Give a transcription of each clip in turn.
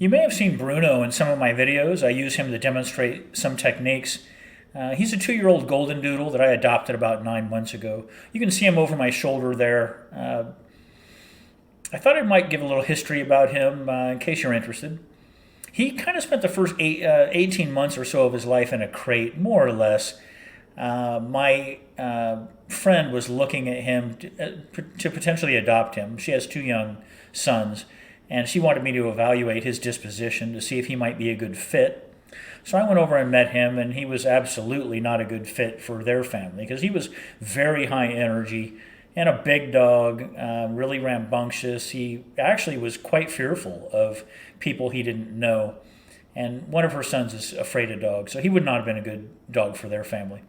You may have seen Bruno in some of my videos. I use him to demonstrate some techniques. He's a 2-year-old Golden Doodle that I adopted about 9 months ago. You can see him over my shoulder there. I thought I might give a little history about him in case you're interested. He kind of spent the first 18 months or so of his life in a crate, more or less. My friend was looking at him to potentially adopt him. She has 2 young sons, and she wanted me to evaluate his disposition to see if he might be a good fit. So I went over and met him, and he was absolutely not a good fit for their family because he was very high energy and a big dog, really rambunctious. He actually was quite fearful of people he didn't know. And one of her sons is afraid of dogs, so he would not have been a good dog for their family.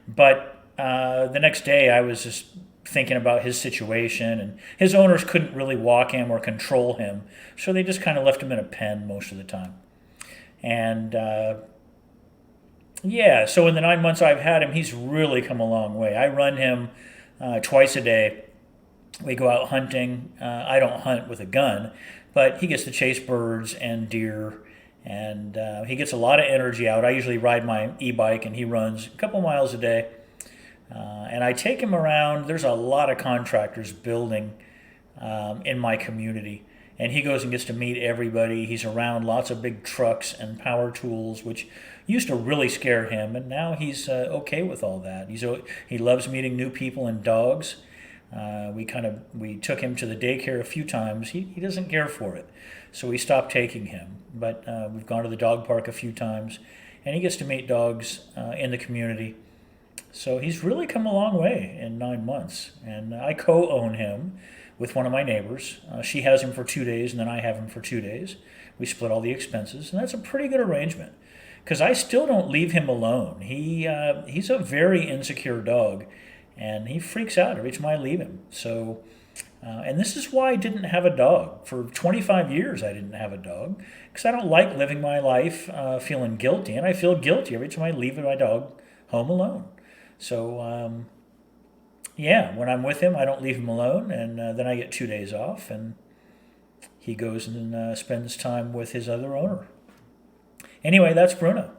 But the next day, I was just thinking about his situation, and his owners couldn't really walk him or control him, so they just kind of left him in a pen most of the time. And yeah, so in the 9 months I've had him, he's really come a long way. I run him twice a day. We go out hunting. I don't hunt with a gun, but he gets to chase birds and deer, and he gets a lot of energy out. I usually ride my e-bike, and he runs a couple miles a day. And I take him around. There's a lot of contractors building in my community, and he goes and gets to meet everybody. He's around lots of big trucks and power tools, which used to really scare him, and now he's okay with all that. He loves meeting new people and dogs. We took him to the daycare a few times. He doesn't care for it, so we stopped taking him. But we've gone to the dog park a few times, and he gets to meet dogs in the community. So he's really come a long way in 9 months, and I co-own him with one of my neighbors. She has him for 2 days, and then I have him for 2 days. We split all the expenses, and that's a pretty good arrangement because I still don't leave him alone. He's a very insecure dog, and he freaks out every time I leave him. So, and this is why I didn't have a dog. For 25 years, I didn't have a dog because I don't like living my life feeling guilty, and I feel guilty every time I leave my dog home alone. So, yeah, when I'm with him, I don't leave him alone, and then I get 2 days off, and he goes and spends time with his other owner. Anyway, that's Bruno.